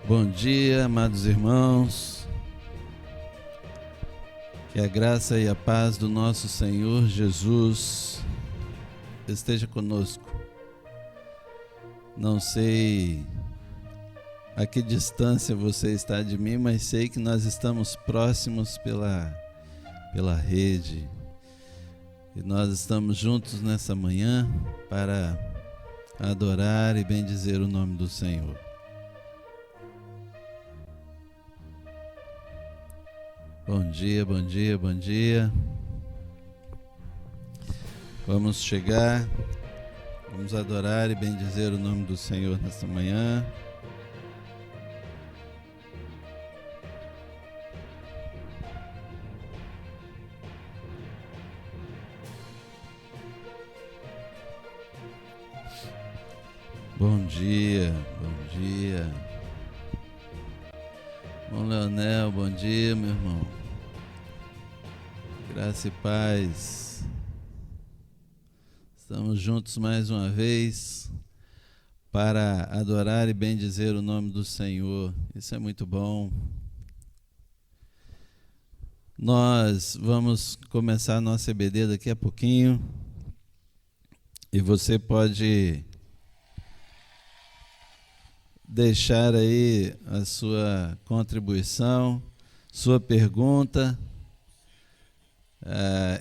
Bom dia, amados irmãos. Que a graça e a paz do nosso Senhor Jesus esteja conosco. Não sei a que distância você está de mim, mas sei que nós estamos próximos pela rede. E nós estamos juntos nessa manhã para adorar e bendizer o nome do Senhor. Bom dia, bom dia, bom dia. Vamos chegar, vamos adorar e bendizer o nome do Senhor nesta manhã. Bom dia, bom dia. Bom Leonel, bom dia, meu irmão. Graça e paz. Estamos juntos mais uma vez para adorar e bendizer o nome do Senhor. Isso é muito bom. Nós vamos começar a nossa EBD daqui a pouquinho. E você pode deixar aí a sua contribuição, sua pergunta,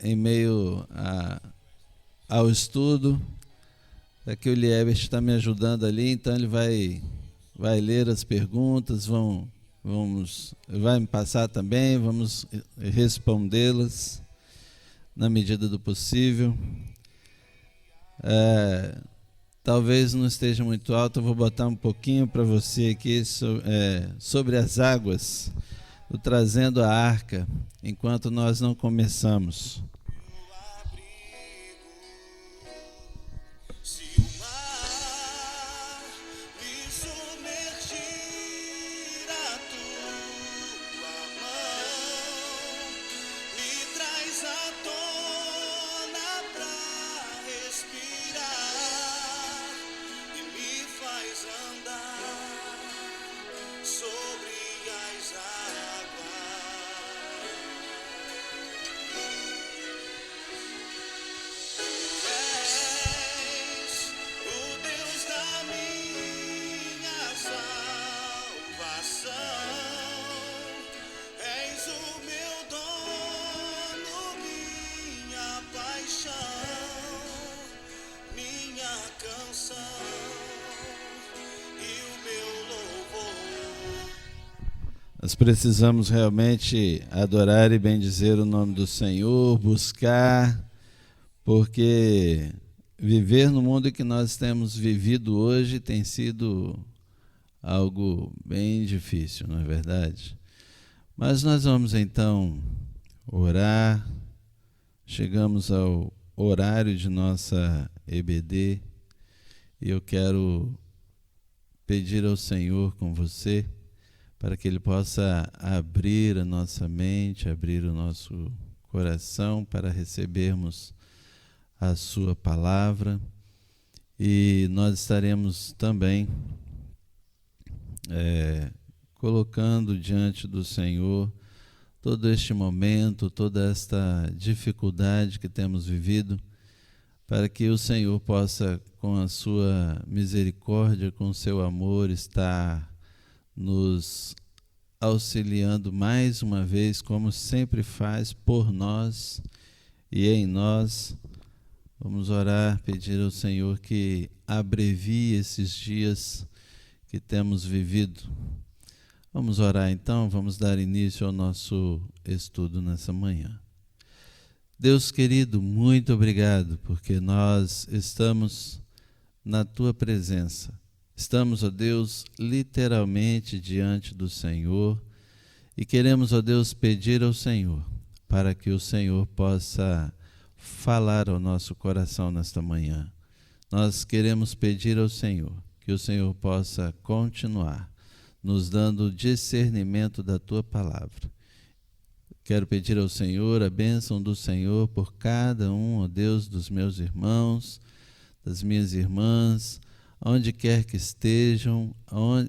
em meio ao estudo. Aqui o Liebert está me ajudando ali, então ele vai ler as perguntas, vai me passar também, vamos respondê-las na medida do possível. Talvez não esteja muito alto, eu vou botar um pouquinho para você aqui sobre as águas, o trazendo a arca, enquanto nós não começamos. Nós precisamos realmente adorar e bendizer o nome do Senhor, buscar, porque viver no mundo que nós temos vivido hoje tem sido algo bem difícil, não é verdade? Mas nós vamos então orar, chegamos ao horário de nossa EBD e eu quero pedir ao Senhor com você, para que Ele possa abrir a nossa mente, abrir o nosso coração para recebermos a Sua palavra. E nós estaremos também colocando diante do Senhor todo este momento, toda esta dificuldade que temos vivido, para que o Senhor possa, com a Sua misericórdia, com o Seu amor, estar nos auxiliando mais uma vez, como sempre faz por nós e em nós. Vamos orar, pedir ao Senhor que abrevie esses dias que temos vivido. Vamos orar então, vamos dar início ao nosso estudo nessa manhã. Deus querido, muito obrigado, porque nós estamos na Tua presença. Estamos, ó Deus, literalmente diante do Senhor e queremos, ó Deus, pedir ao Senhor para que o Senhor possa falar ao nosso coração nesta manhã. Nós queremos pedir ao Senhor que o Senhor possa continuar nos dando discernimento da Tua palavra. Quero pedir ao Senhor a bênção do Senhor por cada um, ó Deus, dos meus irmãos, das minhas irmãs, onde quer que estejam,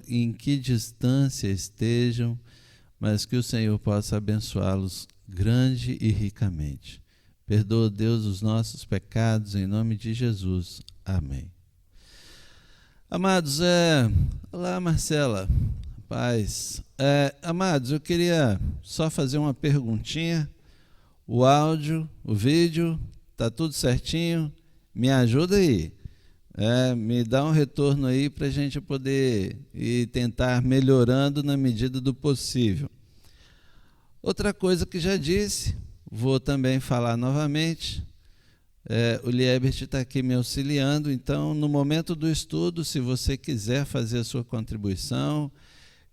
em que distância estejam, mas que o Senhor possa abençoá-los grande e ricamente. Perdoa, Deus, os nossos pecados, em nome de Jesus. Amém. Amados, olá, Marcela, paz. Amados, eu queria só fazer uma perguntinha. O áudio, o vídeo, tá tudo certinho? Me ajuda aí. Me dá um retorno aí para a gente poder ir tentar melhorando na medida do possível. Outra coisa que já disse, vou também falar novamente, o Liebert está aqui me auxiliando, então no momento do estudo, se você quiser fazer a sua contribuição,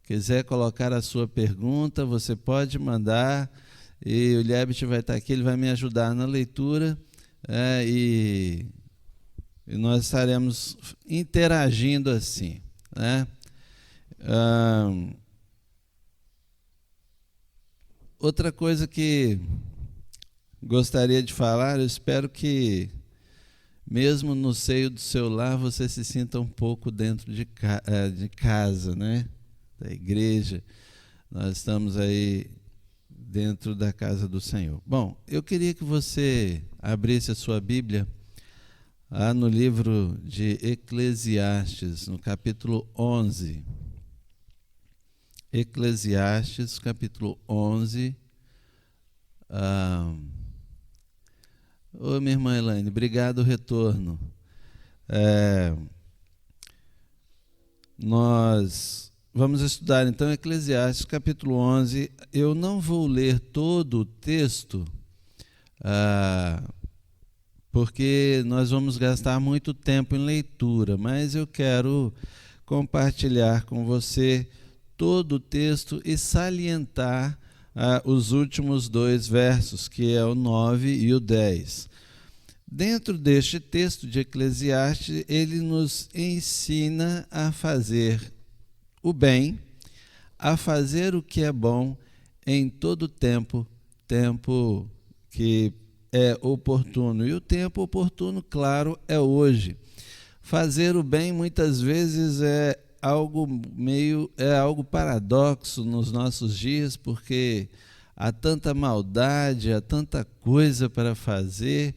quiser colocar a sua pergunta, você pode mandar, e o Liebert vai estar aqui, ele vai me ajudar na leitura, e nós estaremos interagindo assim, né? Outra coisa que gostaria de falar, eu espero que mesmo no seio do seu lar você se sinta um pouco dentro de casa, né? Da igreja. Nós estamos aí dentro da casa do Senhor. Bom, eu queria que você abrisse a sua Bíblia no livro de Eclesiastes, no capítulo 11. Eclesiastes, capítulo 11. Ô, minha irmã Elaine, obrigado, retorno. Nós vamos estudar, então, Eclesiastes, capítulo 11. Eu não vou ler todo o texto, porque nós vamos gastar muito tempo em leitura, mas eu quero compartilhar com você todo o texto e salientar os últimos 2 versos, que é o 9 e o 10. Dentro deste texto de Eclesiastes, ele nos ensina a fazer o bem, a fazer o que é bom em todo tempo que é oportuno. E o tempo oportuno, claro, é hoje. Fazer o bem muitas vezes é algo paradoxo nos nossos dias, porque há tanta maldade, há tanta coisa para fazer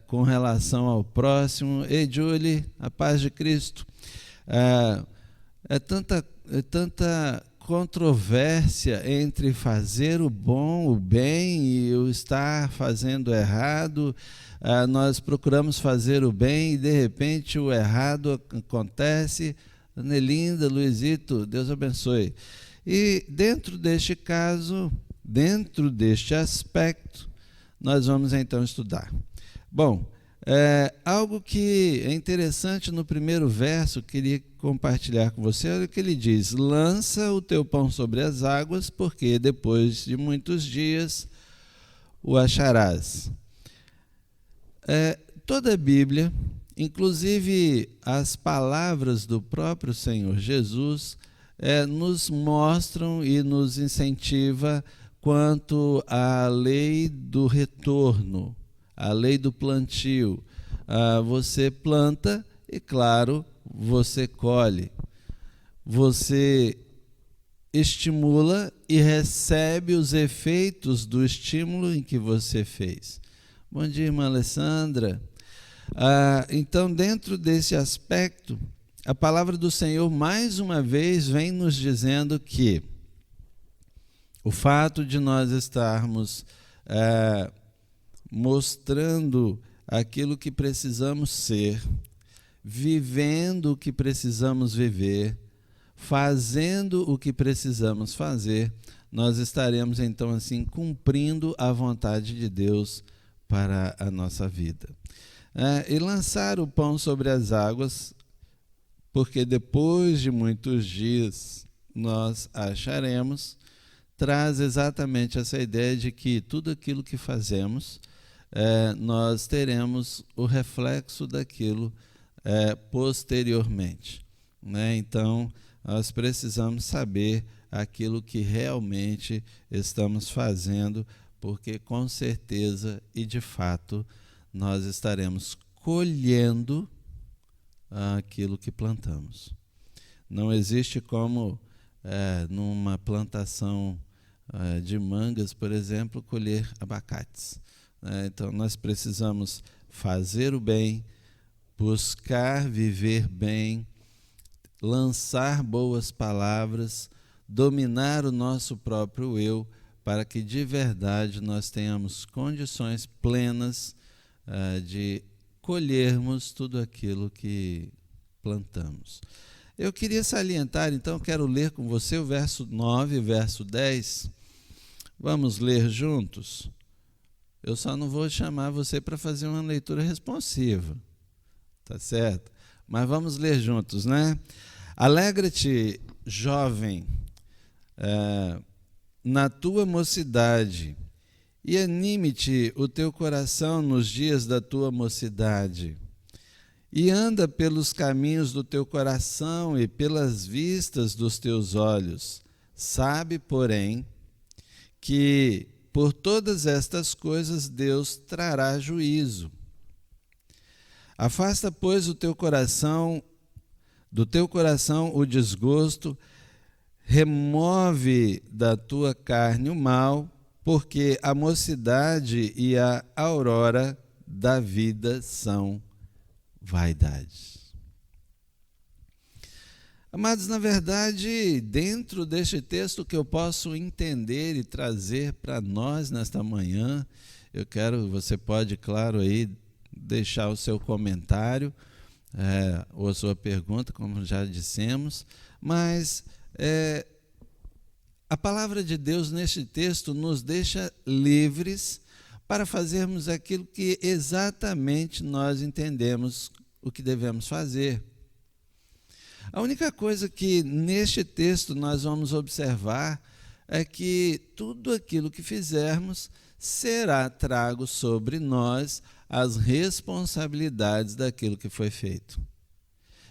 com relação ao próximo. Ei, Julie, a paz de Cristo. É tanta controvérsia entre fazer o bom, o bem, e o estar fazendo errado. Nós procuramos fazer o bem e de repente o errado acontece. Anelinda, Luizito, Deus abençoe. E dentro deste caso, dentro deste aspecto, nós vamos então estudar. Bom, algo que é interessante no primeiro verso, queria compartilhar com você, olha o que ele diz: lança o teu pão sobre as águas, porque depois de muitos dias o acharás. Toda a Bíblia, inclusive as palavras do próprio Senhor Jesus, nos mostram e nos incentiva quanto à lei do retorno, a lei do plantio. Você planta e, claro, você colhe. Você estimula e recebe os efeitos do estímulo em que você fez. Bom dia, irmã Alessandra. Então, dentro desse aspecto, a palavra do Senhor, mais uma vez, vem nos dizendo que o fato de nós estarmos mostrando aquilo que precisamos ser, vivendo o que precisamos viver, fazendo o que precisamos fazer, nós estaremos, então, assim, cumprindo a vontade de Deus para a nossa vida. E lançar o pão sobre as águas, porque depois de muitos dias nós acharemos, traz exatamente essa ideia de que tudo aquilo que fazemos, nós teremos o reflexo daquilo posteriormente, né? Então, nós precisamos saber aquilo que realmente estamos fazendo, porque com certeza e de fato nós estaremos colhendo aquilo que plantamos. Não existe como, numa plantação de mangas, por exemplo, colher abacates. Então, nós precisamos fazer o bem, buscar viver bem, lançar boas palavras, dominar o nosso próprio eu, para que de verdade nós tenhamos condições plenas de colhermos tudo aquilo que plantamos. Eu queria salientar, então, quero ler com você o verso 9 e verso 10. Vamos ler juntos? Eu só não vou chamar você para fazer uma leitura responsiva, tá certo? Mas vamos ler juntos, né? Alegra-te, jovem, na tua mocidade, e anime-te o teu coração nos dias da tua mocidade. E anda pelos caminhos do teu coração e pelas vistas dos teus olhos. Sabe, porém, que por todas estas coisas Deus trará juízo. Afasta, pois, do teu coração o desgosto, remove da tua carne o mal, porque a mocidade e a aurora da vida são vaidades. Amados, na verdade, dentro deste texto que eu posso entender e trazer para nós nesta manhã, você pode, claro, aí deixar o seu comentário ou a sua pergunta, como já dissemos, mas a palavra de Deus neste texto nos deixa livres para fazermos aquilo que exatamente nós entendemos o que devemos fazer. A única coisa que neste texto nós vamos observar é que tudo aquilo que fizermos será trago sobre nós as responsabilidades daquilo que foi feito.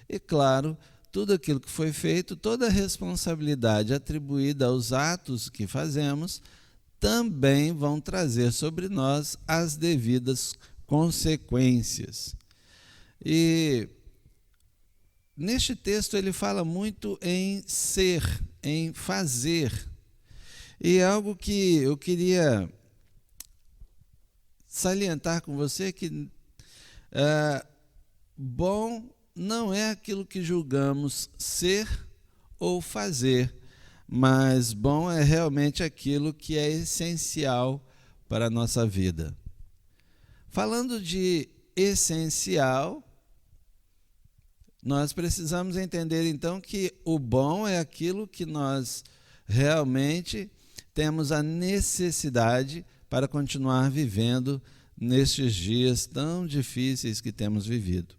E claro, tudo aquilo que foi feito, toda a responsabilidade atribuída aos atos que fazemos, também vão trazer sobre nós as devidas consequências. E neste texto ele fala muito em ser, em fazer. E algo que eu queria salientar com você que bom não é aquilo que julgamos ser ou fazer, mas bom é realmente aquilo que é essencial para a nossa vida. Falando de essencial, nós precisamos entender então que o bom é aquilo que nós realmente temos a necessidade para continuar vivendo nestes dias tão difíceis que temos vivido.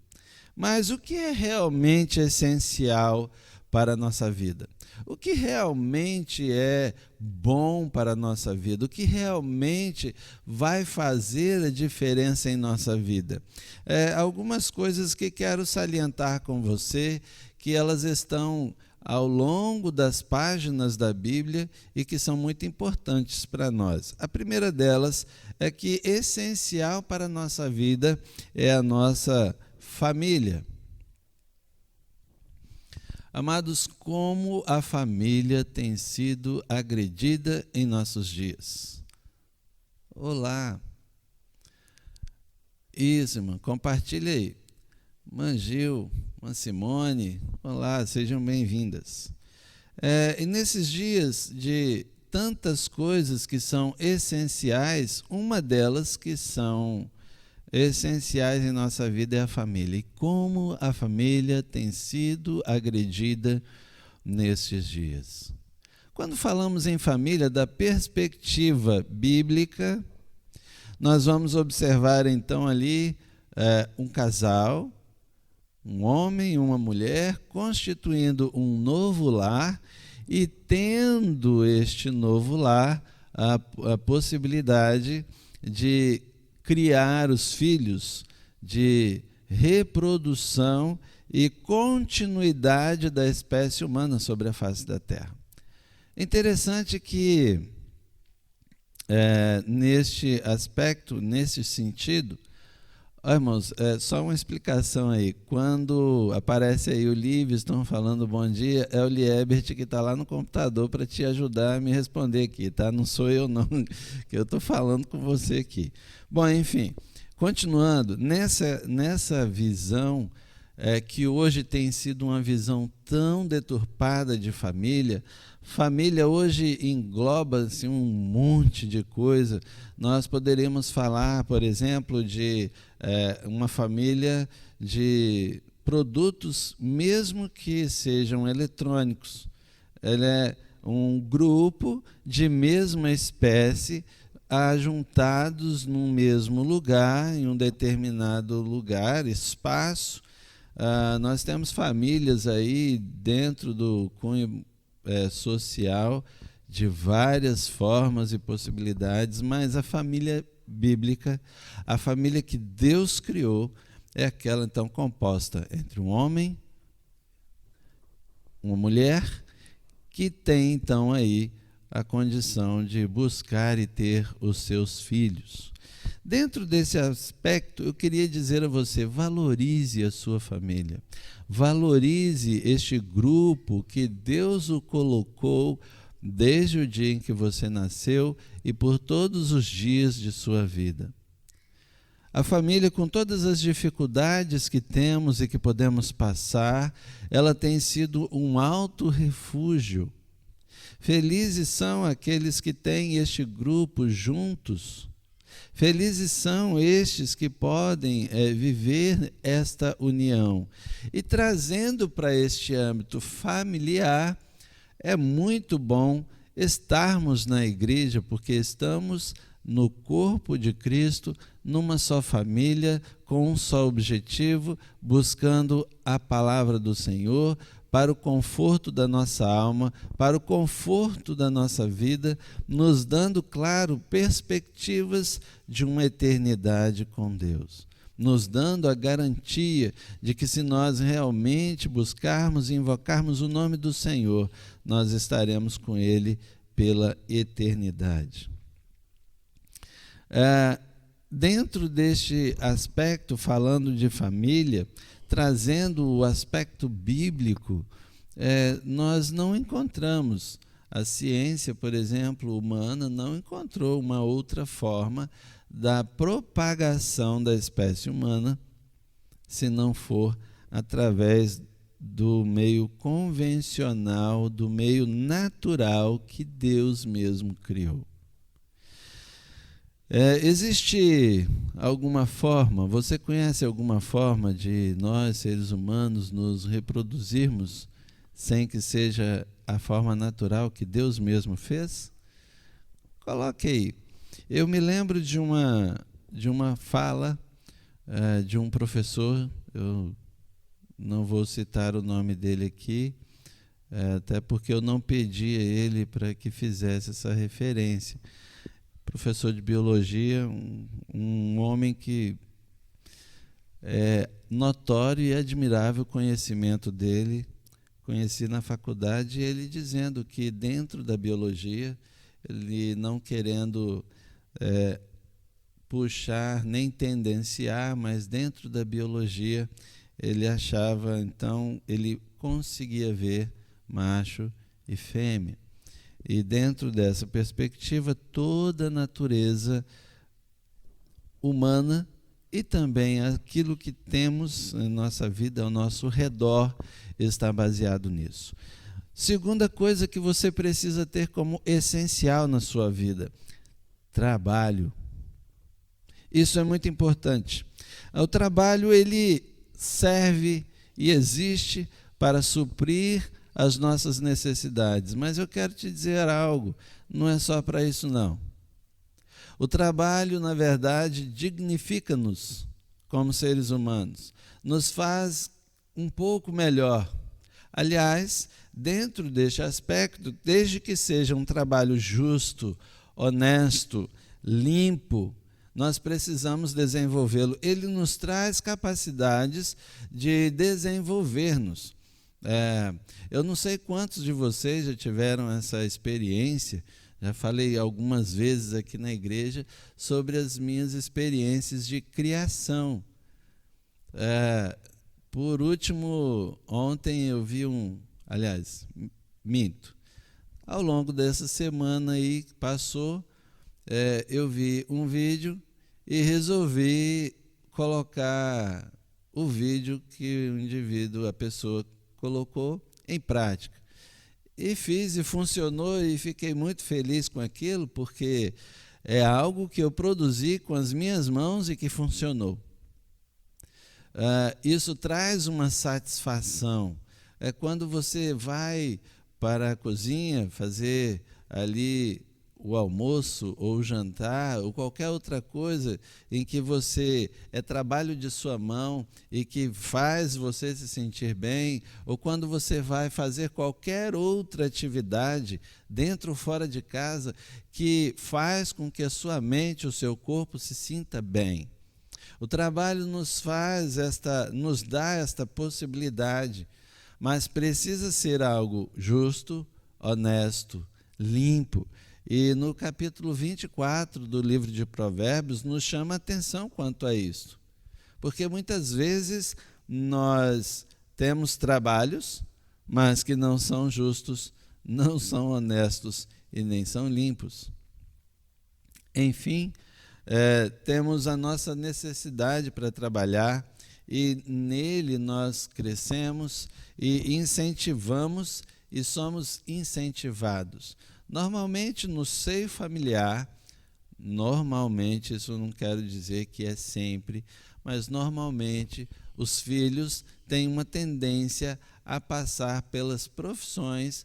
Mas o que é realmente essencial para a nossa vida? O que realmente é bom para a nossa vida? O que realmente vai fazer a diferença em nossa vida? Algumas coisas que quero salientar com você, que elas estão ao longo das páginas da Bíblia e que são muito importantes para nós. A primeira delas é que essencial para a nossa vida é a nossa família. Amados, como a família tem sido agredida em nossos dias. Olá. Isso, irmão, compartilha aí. Mangil, Simone, olá, sejam bem-vindas. E nesses dias de tantas coisas que são essenciais, uma delas que são essenciais em nossa vida é a família. E como a família tem sido agredida nestes dias. Quando falamos em família, da perspectiva bíblica, nós vamos observar então ali um casal, um homem e uma mulher, constituindo um novo lar e tendo este novo lar a possibilidade de criar os filhos, de reprodução e continuidade da espécie humana sobre a face da terra. Interessante que neste aspecto, nesse sentido, Irmãos, só uma explicação aí. Quando aparece aí o Livingston falando bom dia, é o Liebert que está lá no computador para te ajudar a me responder aqui, tá? Não sou eu não, que eu estou falando com você aqui. Bom, enfim, continuando, nessa visão que hoje tem sido uma visão tão deturpada de família, família hoje engloba assim, um monte de coisa. Nós poderíamos falar, por exemplo, de uma família de produtos, mesmo que sejam eletrônicos. Ele é um grupo de mesma espécie, ajuntados num mesmo lugar, em um determinado lugar, espaço. Nós temos famílias aí dentro do cunho social de várias formas e possibilidades, mas a família bíblica, a família que Deus criou, é aquela então composta entre um homem, uma mulher, que tem então aí a condição de buscar e ter os seus filhos. Dentro desse aspecto, eu queria dizer a você, valorize a sua família, valorize este grupo que Deus o colocou desde o dia em que você nasceu e por todos os dias de sua vida. A família, com todas as dificuldades que temos e que podemos passar, ela tem sido um alto refúgio. Felizes são aqueles que têm este grupo juntos. Felizes são estes que podem viver esta união. E trazendo para este âmbito familiar, é muito bom estarmos na igreja, porque estamos no corpo de Cristo, numa só família, com um só objetivo, buscando a palavra do Senhor, para o conforto da nossa alma, para o conforto da nossa vida, nos dando, claro, perspectivas de uma eternidade com Deus, nos dando a garantia de que se nós realmente buscarmos e invocarmos o nome do Senhor, nós estaremos com Ele pela eternidade. Dentro deste aspecto, falando de família, trazendo o aspecto bíblico, nós não encontramos, a ciência, por exemplo, humana, não encontrou uma outra forma da propagação da espécie humana, se não for através do meio convencional, do meio natural que Deus mesmo criou. Existe alguma forma, você conhece alguma forma de nós, seres humanos, nos reproduzirmos sem que seja a forma natural que Deus mesmo fez? Coloque aí. Eu me lembro de uma fala de um professor, eu não vou citar o nome dele aqui, até porque eu não pedi a ele para que fizesse essa referência. Professor de biologia, um homem que é notório e admirável o conhecimento dele. Conheci na faculdade ele dizendo que dentro da biologia, ele não querendo puxar nem tendenciar, mas dentro da biologia ele achava, então, ele conseguia ver macho e fêmea. E dentro dessa perspectiva, toda a natureza humana e também aquilo que temos em nossa vida ao nosso redor está baseado nisso. Segunda coisa que você precisa ter como essencial na sua vida: trabalho. Isso é muito importante. O trabalho, ele serve e existe para suprir as nossas necessidades, mas eu quero te dizer algo, não é só para isso não. O trabalho, na verdade, dignifica-nos como seres humanos, nos faz um pouco melhor. Aliás, dentro deste aspecto, desde que seja um trabalho justo, honesto, limpo, nós precisamos desenvolvê-lo. Ele nos traz capacidades de desenvolver-nos. Eu não sei quantos de vocês já tiveram essa experiência, já falei algumas vezes aqui na igreja sobre as minhas experiências de criação Por último, ontem eu vi minto. Ao longo dessa semana aí que passou, eu vi um vídeo e resolvi colocar o vídeo que o indivíduo, a pessoa, colocou em prática. E fiz e funcionou e fiquei muito feliz com aquilo, porque é algo que eu produzi com as minhas mãos e que funcionou. Isso traz uma satisfação. É quando você vai para a cozinha fazer ali o almoço ou o jantar ou qualquer outra coisa em que é trabalho de sua mão e que faz você se sentir bem, ou quando você vai fazer qualquer outra atividade dentro ou fora de casa que faz com que a sua mente, o seu corpo se sinta bem. O trabalho nos dá esta possibilidade, mas precisa ser algo justo, honesto, limpo. E no capítulo 24 do livro de Provérbios nos chama a atenção quanto a isso. Porque muitas vezes nós temos trabalhos, mas que não são justos, não são honestos e nem são limpos. Enfim, temos a nossa necessidade para trabalhar e nele nós crescemos e incentivamos e somos incentivados. Normalmente no seio familiar, isso não quero dizer que é sempre, mas normalmente os filhos têm uma tendência a passar pelas profissões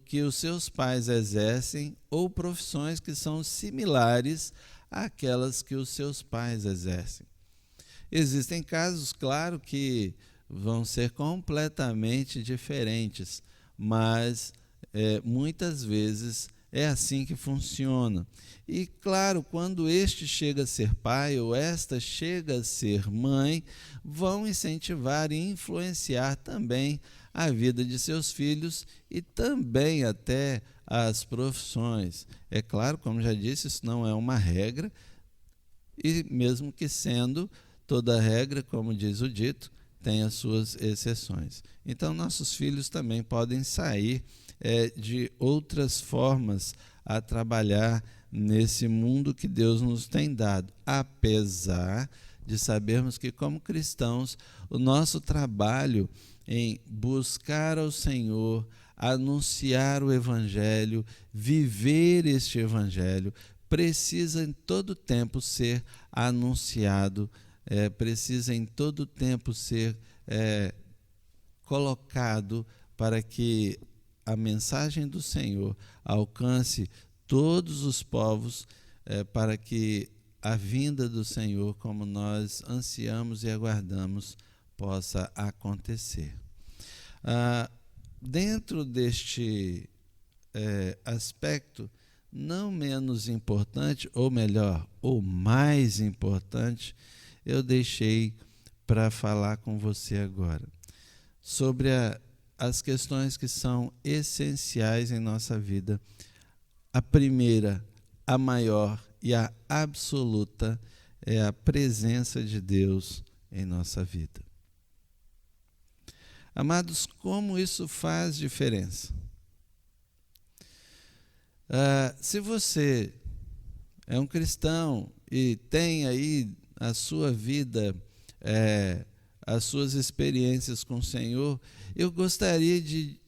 que os seus pais exercem ou profissões que são similares àquelas que os seus pais exercem. Existem casos, claro, que vão ser completamente diferentes, mas muitas vezes é assim que funciona. E, claro, quando este chega a ser pai ou esta chega a ser mãe, vão incentivar e influenciar também a vida de seus filhos e também até as profissões. É claro, como já disse, isso não é uma regra, e mesmo que sendo, toda regra, como diz o dito, tem as suas exceções. Então, nossos filhos também podem sair de outras formas a trabalhar nesse mundo que Deus nos tem dado, apesar de sabermos que, como cristãos, o nosso trabalho em buscar ao Senhor, anunciar o Evangelho, viver este Evangelho, precisa em todo tempo ser anunciado, precisa em todo tempo ser colocado para que a mensagem do Senhor alcance todos os povos, para que a vinda do Senhor, como nós ansiamos e aguardamos, possa acontecer. Dentro deste aspecto, não menos importante, ou melhor, ou mais importante, eu deixei para falar com você agora sobre as questões que são essenciais em nossa vida. A primeira, a maior e a absoluta é a presença de Deus em nossa vida. Amados, como isso faz diferença? Se você é um cristão e tem aí a sua vida, as suas experiências com o Senhor, eu gostaria de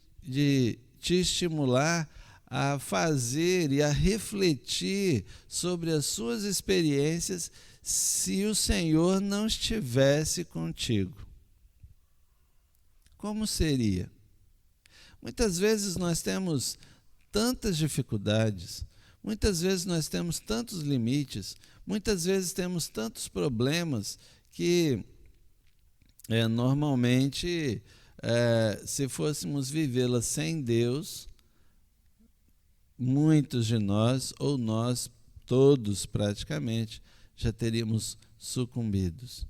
te estimular a fazer e a refletir sobre as suas experiências se o Senhor não estivesse contigo. Como seria? Muitas vezes nós temos tantas dificuldades, muitas vezes nós temos tantos limites, muitas vezes temos tantos problemas que normalmente, se fôssemos vivê-las sem Deus, muitos de nós, ou nós todos praticamente, já teríamos sucumbidos.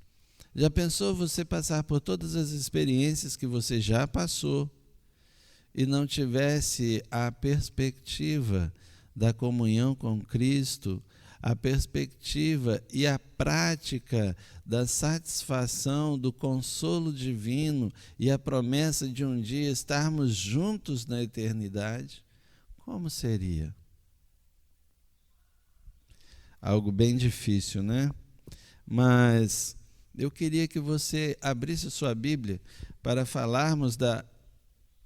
Já pensou você passar por todas as experiências que você já passou e não tivesse a perspectiva da comunhão com Cristo, a perspectiva e a prática da satisfação, do consolo divino e a promessa de um dia estarmos juntos na eternidade, como seria? Algo bem difícil, né? Mas eu queria que você abrisse sua Bíblia para falarmos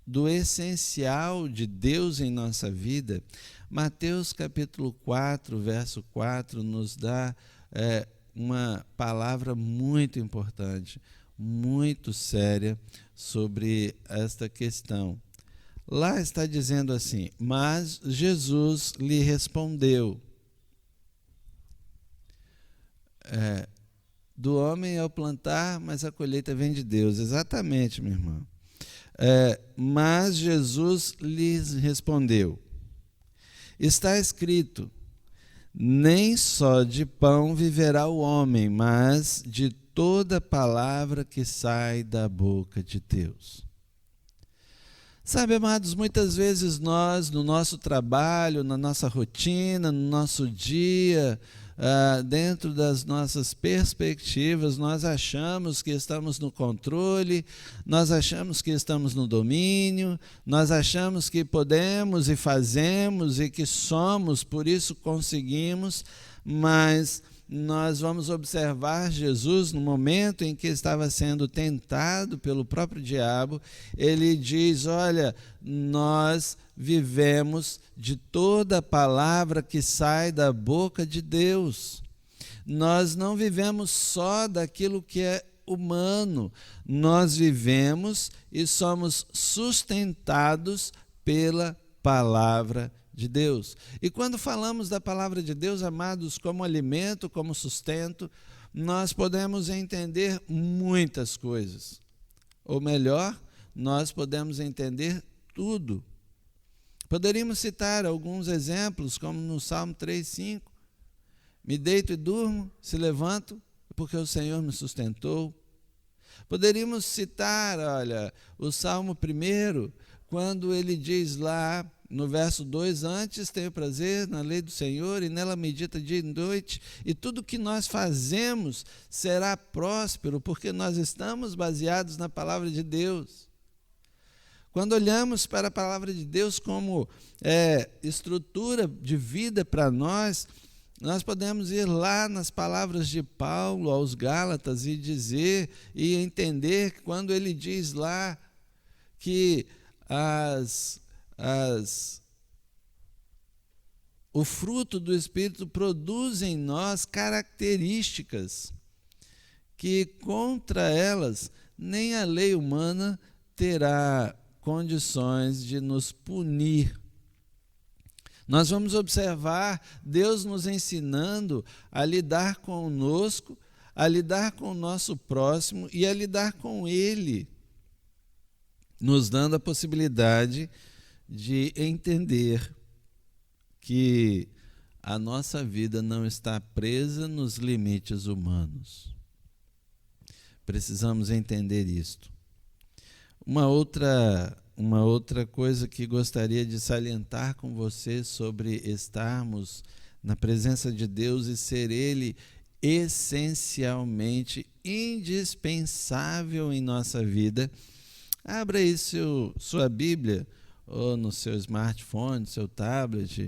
do essencial de Deus em nossa vida. Mateus capítulo 4, verso 4, nos dá uma palavra muito importante, muito séria sobre esta questão. Lá está dizendo assim: mas Jesus lhe respondeu, do homem é o plantar, mas a colheita vem de Deus. Exatamente, minha irmã. Mas Jesus lhes respondeu, está escrito, nem só de pão viverá o homem, mas de toda palavra que sai da boca de Deus. Sabe, amados, muitas vezes nós, no nosso trabalho, na nossa rotina, no nosso dia, dentro das nossas perspectivas, nós achamos que estamos no controle, nós achamos que estamos no domínio, nós achamos que podemos e fazemos e que somos, por isso conseguimos, mas nós vamos observar Jesus no momento em que estava sendo tentado pelo próprio diabo. Ele diz, olha, nós vivemos de toda palavra que sai da boca de Deus. Nós não vivemos só daquilo que é humano, nós vivemos e somos sustentados pela palavra de Deus. E quando falamos da palavra de Deus, amados, como alimento, como sustento, nós podemos entender muitas coisas. Ou melhor, nós podemos entender tudo. Poderíamos citar alguns exemplos, como no Salmo 3:5. Me deito e durmo, se levanto, porque o Senhor me sustentou. Poderíamos citar, olha, o Salmo 1, quando ele diz lá, no verso 2, antes tenho prazer na lei do Senhor e nela medita dia e noite, e tudo que nós fazemos será próspero, porque nós estamos baseados na palavra de Deus. Quando olhamos para a palavra de Deus como estrutura de vida para nós podemos ir lá nas palavras de Paulo aos Gálatas e dizer e entender que quando ele diz lá que o fruto do Espírito produz em nós características que contra elas nem a lei humana terá condições de nos punir. Nós vamos observar Deus nos ensinando a lidar conosco, a lidar com o nosso próximo e a lidar com Ele, nos dando a possibilidade de entender que a nossa vida não está presa nos limites humanos. Precisamos entender isto. Uma outra coisa que gostaria de salientar com você sobre estarmos na presença de Deus e ser Ele essencialmente indispensável em nossa vida. Abra aí sua Bíblia, ou no seu smartphone, seu tablet,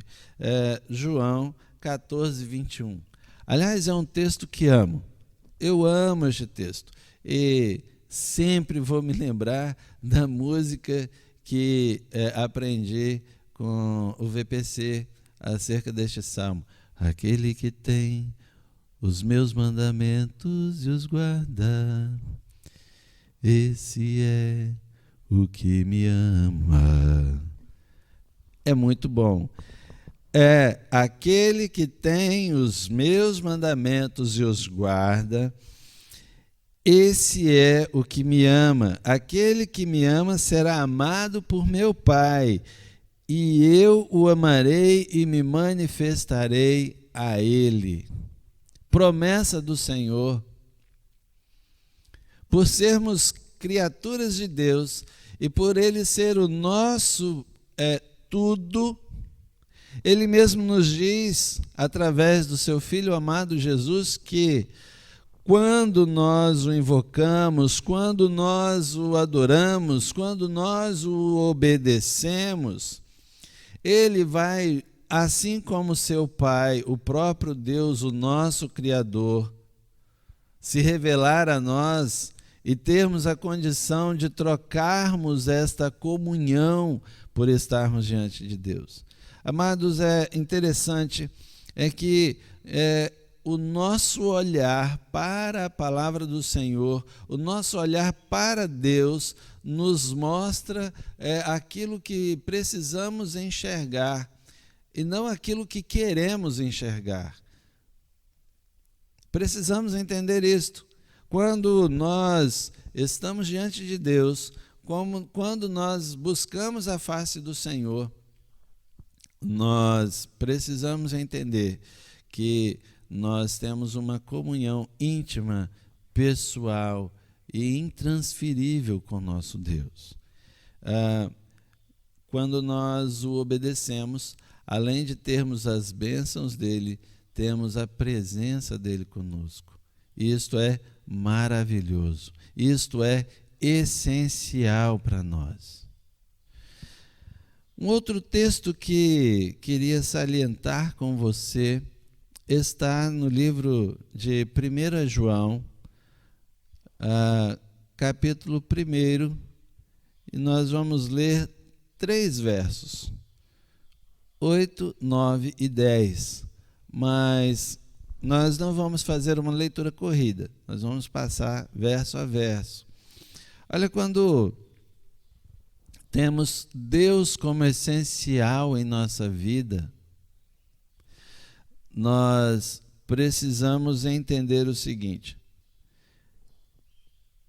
João 14, 21. Aliás, é um texto que amo. Eu amo este texto. E sempre vou me lembrar da música que aprendi com o VPC acerca deste salmo. Aquele que tem os meus mandamentos e os guarda, esse é o que me ama. É muito bom. É aquele que tem os meus mandamentos e os guarda, esse é o que me ama. Aquele que me ama será amado por meu Pai, e eu o amarei e me manifestarei a ele. Promessa do Senhor. Por sermos criaturas de Deus e por Ele ser o nosso tudo, Ele mesmo nos diz, através do seu Filho amado Jesus, que quando nós o invocamos, quando nós o adoramos, quando nós o obedecemos, ele vai, assim como seu Pai, o próprio Deus, o nosso Criador, se revelar a nós e termos a condição de trocarmos esta comunhão por estarmos diante de Deus. Amados, é interessante que o nosso olhar para a palavra do Senhor, o nosso olhar para Deus, nos mostra aquilo que precisamos enxergar e não aquilo que queremos enxergar. Precisamos entender isto. Quando nós estamos diante de Deus, quando nós buscamos a face do Senhor, nós precisamos entender que nós temos uma comunhão íntima, pessoal e intransferível com o nosso Deus. Quando nós o obedecemos, além de termos as bênçãos dele, temos a presença dele conosco. Isto é maravilhoso. Isto é essencial para nós. Um outro texto que queria salientar com você está no livro de 1 João, capítulo 1, e nós vamos ler 3 versos, 8, 9 e 10. Mas nós não vamos fazer uma leitura corrida, nós vamos passar verso a verso. Olha, quando temos Deus como essencial em nossa vida, nós precisamos entender o seguinte: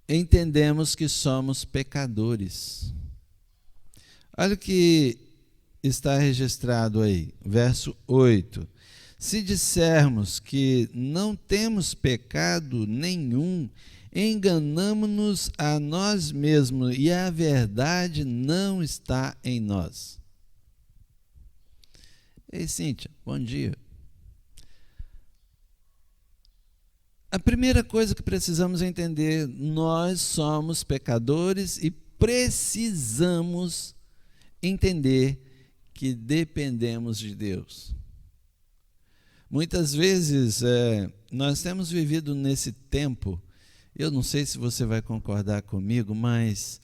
entendemos que somos pecadores. Olha o que está registrado aí, verso 8. Se dissermos que não temos pecado nenhum, enganamo-nos a nós mesmos e a verdade não está em nós. Ei, Cíntia, bom dia. A primeira coisa que precisamos entender, nós somos pecadores e precisamos entender que dependemos de Deus. Muitas vezes nós temos vivido nesse tempo, eu não sei se você vai concordar comigo, mas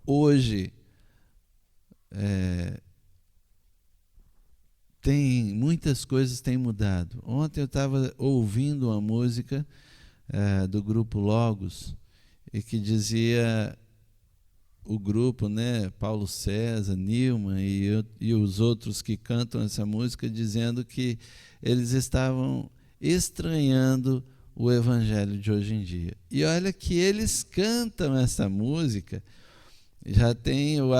hoje muitas coisas têm mudado. Ontem eu estava ouvindo uma música do grupo Logos, e que dizia o grupo, né, Paulo César, Nilma e os outros que cantam essa música, dizendo que eles estavam estranhando o evangelho de hoje em dia. E olha que eles cantam essa música, já tem, eu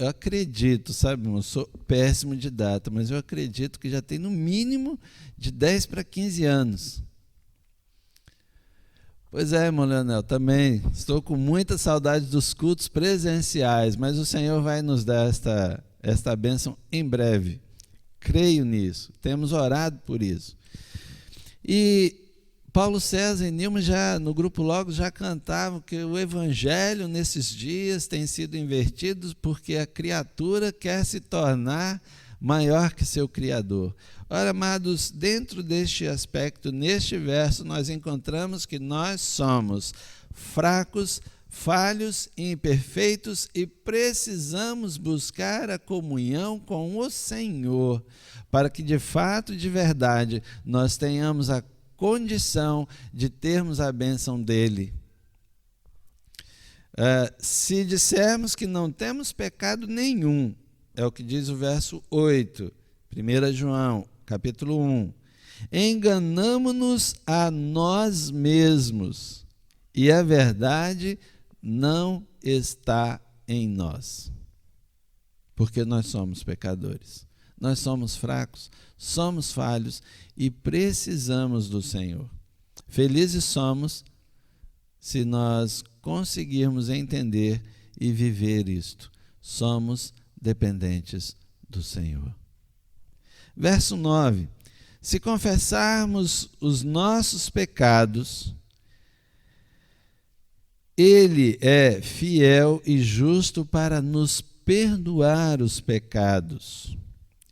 acredito, sabe, eu sou péssimo de data, mas eu acredito que já tem no mínimo de 10 para 15 anos. Pois é, irmão Leonel, também estou com muita saudade dos cultos presenciais, mas o Senhor vai nos dar esta bênção em breve. Creio nisso, temos orado por isso. E Paulo César e Nilma, no grupo Logos, já cantavam que o evangelho nesses dias tem sido invertido porque a criatura quer se tornar maior que seu Criador. Ora, amados, dentro deste aspecto, neste verso, nós encontramos que nós somos fracos, falhos e imperfeitos e precisamos buscar a comunhão com o Senhor, para que de fato, de verdade, nós tenhamos a condição de termos a bênção dele. Se dissermos que não temos pecado nenhum, é o que diz o verso 8, 1 João, capítulo 1. Enganamo-nos a nós mesmos e a verdade não está em nós. Porque nós somos pecadores, nós somos fracos, somos falhos e precisamos do Senhor. Felizes somos se nós conseguirmos entender e viver isto. Somos dependentes do Senhor. Verso 9: se confessarmos os nossos pecados, Ele é fiel e justo para nos perdoar os pecados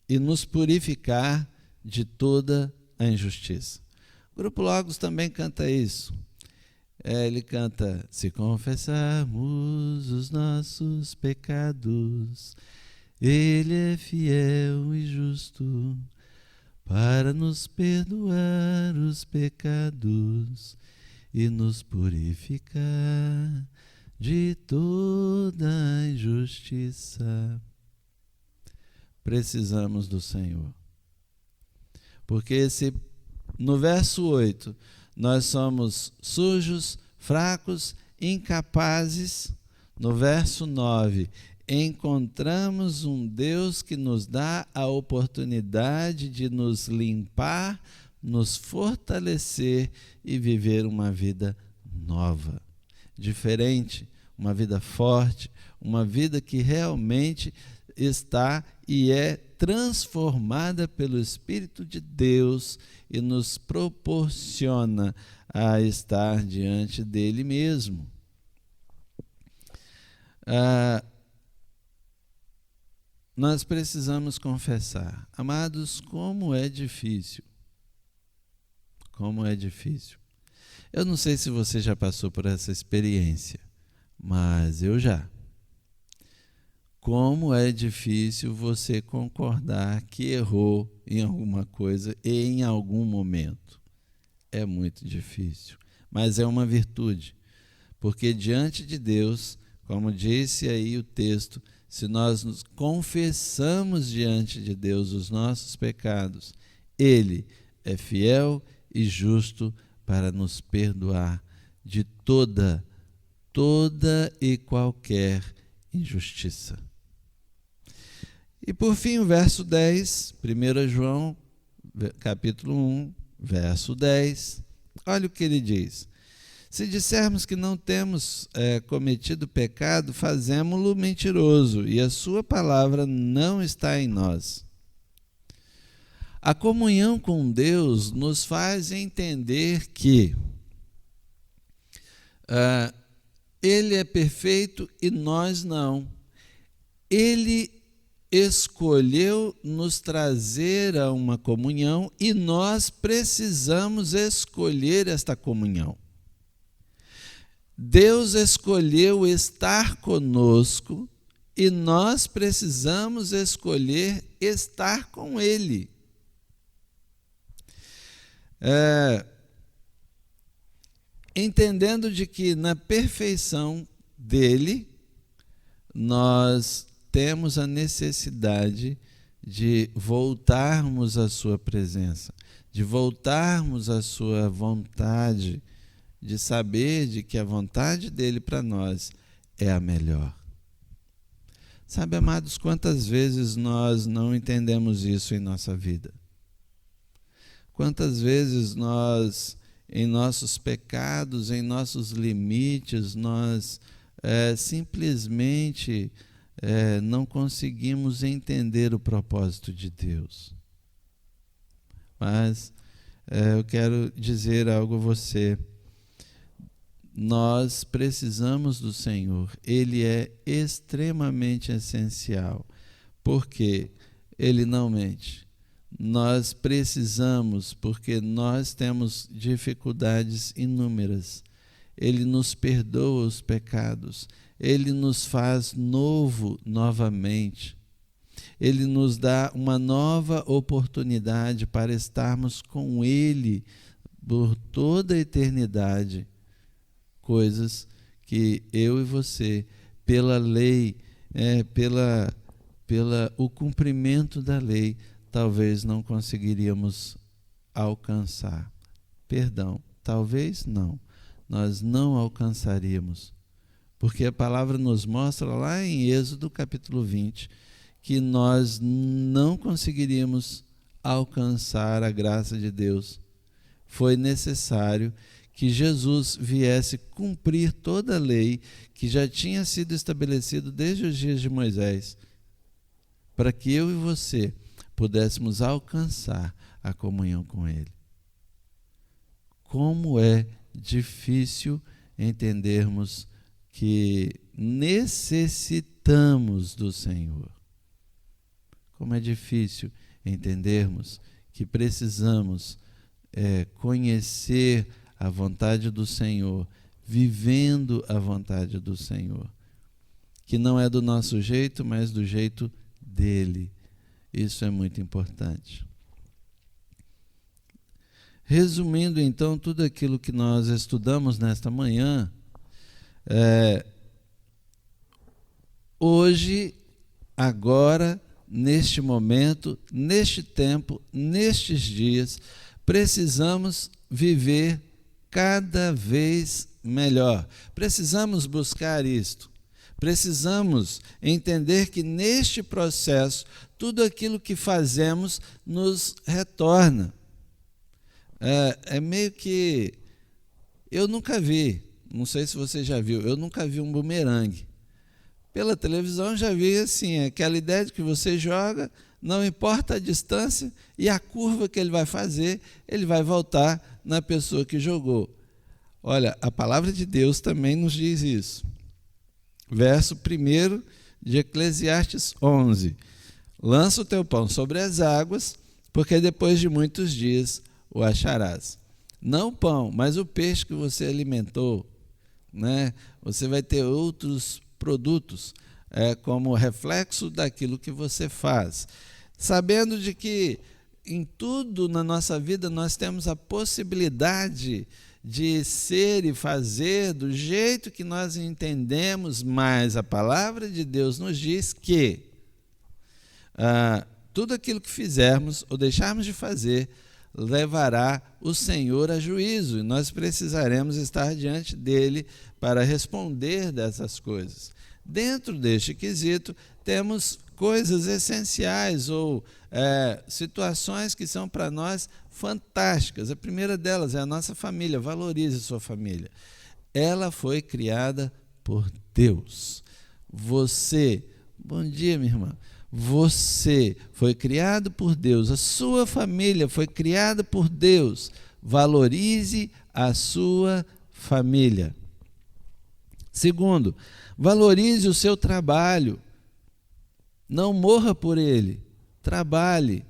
e nos purificar de toda a injustiça. O Grupo Logos também canta isso. Ele canta: se confessarmos os nossos pecados, Ele é fiel e justo para nos perdoar os pecados e nos purificar de toda a injustiça. Precisamos do Senhor. Porque se no verso 8 nós somos sujos, fracos, incapazes, no verso 9 encontramos um Deus que nos dá a oportunidade de nos limpar, nos fortalecer e viver uma vida nova, diferente, uma vida forte, uma vida que realmente está e é transformada pelo Espírito de Deus e nos proporciona a estar diante dele mesmo. Nós precisamos confessar. Amados, como é difícil. Como é difícil. Eu não sei se você já passou por essa experiência, mas eu já. Como é difícil você concordar que errou em alguma coisa e em algum momento. É muito difícil, mas é uma virtude, porque diante de Deus, como disse aí o texto, se nós nos confessamos diante de Deus os nossos pecados, Ele é fiel e justo para nos perdoar de toda e qualquer injustiça. E por fim, o verso 10, 1 João, capítulo 1, verso 10, olha o que ele diz: se dissermos que não temos cometido pecado, fazemo-lo mentiroso, e a sua palavra não está em nós. A comunhão com Deus nos faz entender que Ele é perfeito e nós não. Ele escolheu nos trazer a uma comunhão e nós precisamos escolher esta comunhão. Deus escolheu estar conosco e nós precisamos escolher estar com Ele. Entendendo de que na perfeição dele, nós temos a necessidade de voltarmos à sua presença, de voltarmos à sua vontade, de saber de que a vontade dele para nós é a melhor. Sabe, amados, quantas vezes nós não entendemos isso em nossa vida? Quantas vezes nós, em nossos pecados, em nossos limites, nós simplesmente não conseguimos entender o propósito de Deus. Mas eu quero dizer algo a você. Nós precisamos do Senhor. Ele é extremamente essencial, porque Ele não mente. Nós precisamos, porque nós temos dificuldades inúmeras. Ele nos perdoa os pecados. Ele nos faz novamente. Ele nos dá uma nova oportunidade para estarmos com Ele por toda a eternidade. Coisas que eu e você, pela lei, o cumprimento da lei, talvez não conseguiríamos alcançar. Perdão, talvez não. Nós não alcançaríamos. Porque a palavra nos mostra lá em Êxodo capítulo 20 que nós não conseguiríamos alcançar a graça de Deus. Foi necessário que Jesus viesse cumprir toda a lei que já tinha sido estabelecida desde os dias de Moisés, para que eu e você pudéssemos alcançar a comunhão com Ele. Como é difícil entendermos que necessitamos do Senhor. Como é difícil entendermos que precisamos conhecer a vontade do Senhor, vivendo a vontade do Senhor, que não é do nosso jeito, mas do jeito dele. Isso é muito importante. Resumindo então tudo aquilo que nós estudamos nesta manhã, hoje, agora, neste momento, neste tempo, nestes dias, precisamos viver cada vez melhor. Precisamos buscar isto. Precisamos entender que neste processo, tudo aquilo que fazemos nos retorna. É meio que... Eu nunca vi, não sei se você já viu, eu nunca vi um bumerangue. Pela televisão já vi assim, aquela ideia de que você joga, não importa a distância e a curva que ele vai fazer, ele vai voltar na pessoa que jogou. Olha, a palavra de Deus também nos diz isso. Verso 1 de Eclesiastes 11. Lança o teu pão sobre as águas, porque depois de muitos dias o acharás. Não o pão, mas o peixe que você alimentou, né? Você vai ter outros produtos como reflexo daquilo que você faz. Sabendo de que em tudo na nossa vida nós temos a possibilidade de ser e fazer do jeito que nós entendemos, mas a palavra de Deus nos diz que tudo aquilo que fizermos ou deixarmos de fazer levará o Senhor a juízo, e nós precisaremos estar diante dele para responder dessas coisas. Dentro deste quesito, temos coisas essenciais ou situações que são para nós fantásticas. A primeira delas é a nossa família. Valorize a sua família. Ela foi criada por Deus. Você, bom dia, minha irmã. Você foi criado por Deus. A sua família foi criada por Deus. Valorize a sua família. Segundo, valorize o seu trabalho. Não morra por ele. Trabalhe.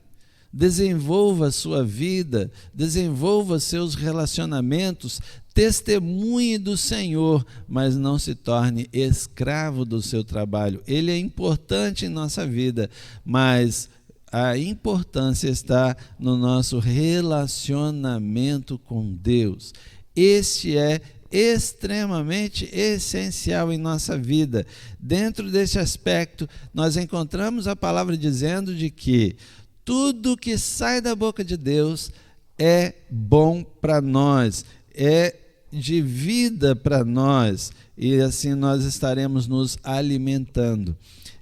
Desenvolva a sua vida. Desenvolva seus relacionamentos. Testemunhe do Senhor, mas não se torne escravo do seu trabalho. Ele é importante em nossa vida, mas a importância está no nosso relacionamento com Deus. Este é extremamente essencial em nossa vida. Dentro desse aspecto, nós encontramos a palavra dizendo de que tudo que sai da boca de Deus é bom para nós, é de vida para nós, e assim nós estaremos nos alimentando.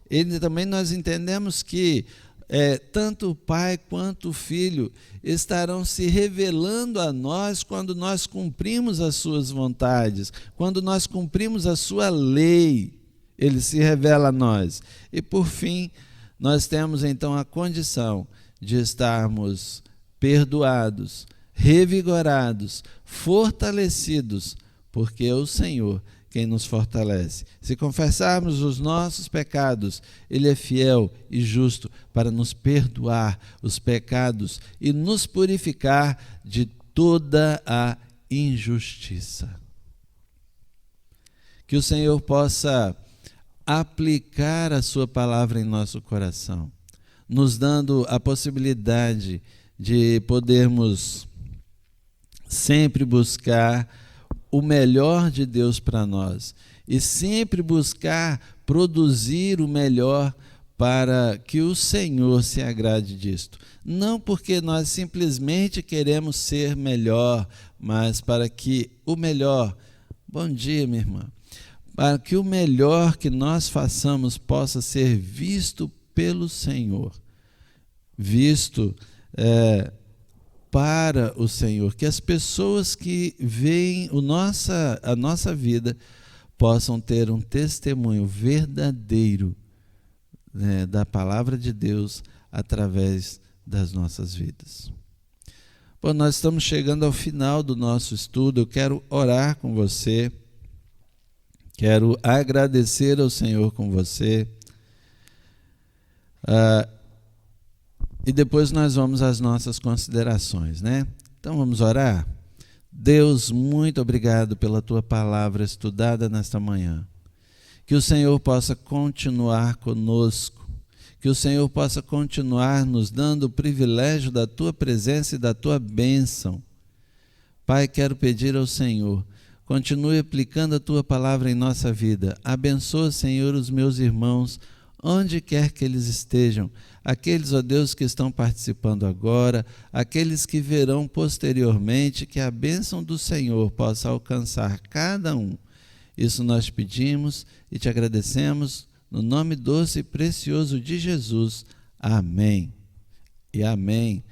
E também nós entendemos que tanto o Pai quanto o Filho estarão se revelando a nós quando nós cumprimos as suas vontades, quando nós cumprimos a sua lei, ele se revela a nós. E por fim, nós temos então a condição de estarmos perdoados, revigorados, fortalecidos, porque é o Senhor quem nos fortalece. Se confessarmos os nossos pecados, ele é fiel e justo para nos perdoar os pecados e nos purificar de toda a injustiça. Que o Senhor possa aplicar a sua palavra em nosso coração, nos dando a possibilidade de podermos sempre buscar o melhor de Deus para nós e sempre buscar produzir o melhor para que o Senhor se agrade disto. Não porque nós simplesmente queremos ser melhor, mas para que o melhor, bom dia, minha irmã, para que o melhor que nós façamos possa ser visto pelo Senhor, visto para o Senhor, que as pessoas que veem a nossa vida possam ter um testemunho verdadeiro da palavra de Deus através das nossas vidas. Bom, nós estamos chegando ao final do nosso estudo. Eu quero orar com você, quero agradecer ao Senhor com você, e depois nós vamos às nossas considerações, né? Então vamos orar? Deus, muito obrigado pela tua palavra estudada nesta manhã. Que o Senhor possa continuar conosco, que o Senhor possa continuar nos dando o privilégio da tua presença e da tua bênção. Pai, quero pedir ao Senhor, continue aplicando a tua palavra em nossa vida. Abençoa, Senhor, os meus irmãos, onde quer que eles estejam, aqueles, ó Deus, que estão participando agora, aqueles que verão posteriormente, que a bênção do Senhor possa alcançar cada um. Isso nós pedimos e te agradecemos, no nome doce e precioso de Jesus. Amém. E amém.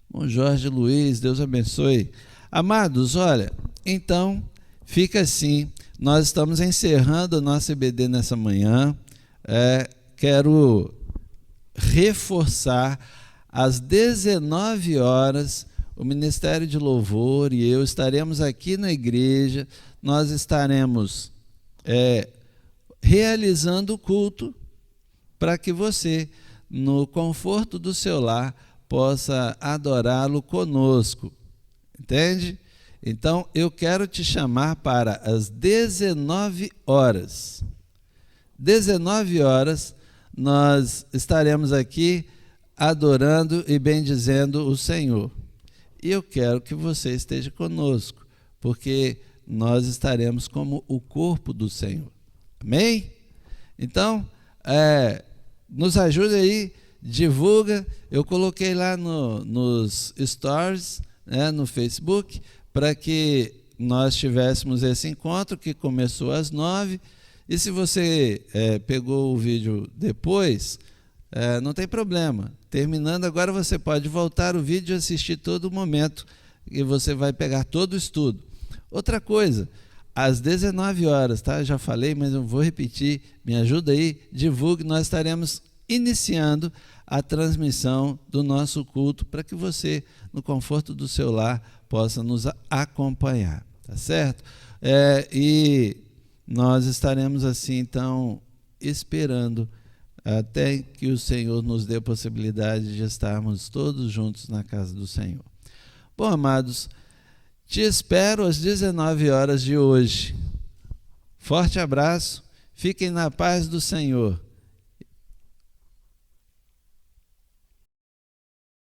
Bom, Jorge Luiz, Deus abençoe. Amados, olha, então, fica assim, nós estamos encerrando o nosso EBD nessa manhã. Quero reforçar, às 19 horas, o Ministério de Louvor e eu estaremos aqui na igreja, nós estaremos realizando o culto para que você, no conforto do seu lar, possa adorá-lo conosco, entende? Então, eu quero te chamar para as 19 horas. 19 horas, nós estaremos aqui adorando e bendizendo o Senhor. E eu quero que você esteja conosco, porque nós estaremos como o corpo do Senhor. Amém? Então, nos ajude aí, divulga. Eu coloquei lá nos stories, no Facebook, para que nós tivéssemos esse encontro que começou às 9. E se você pegou o vídeo depois, não tem problema. Terminando agora, você pode voltar o vídeo e assistir todo o momento, e você vai pegar todo o estudo. Outra coisa, às 19 horas, tá? Já falei, mas eu vou repetir. Me ajuda aí, divulgue. Nós estaremos iniciando a transmissão do nosso culto para que você, no conforto do seu lar, possa nos acompanhar, tá certo? E nós estaremos assim, então, esperando até que o Senhor nos dê a possibilidade de estarmos todos juntos na casa do Senhor. Bom, amados, te espero às 19 horas de hoje. Forte abraço, fiquem na paz do Senhor.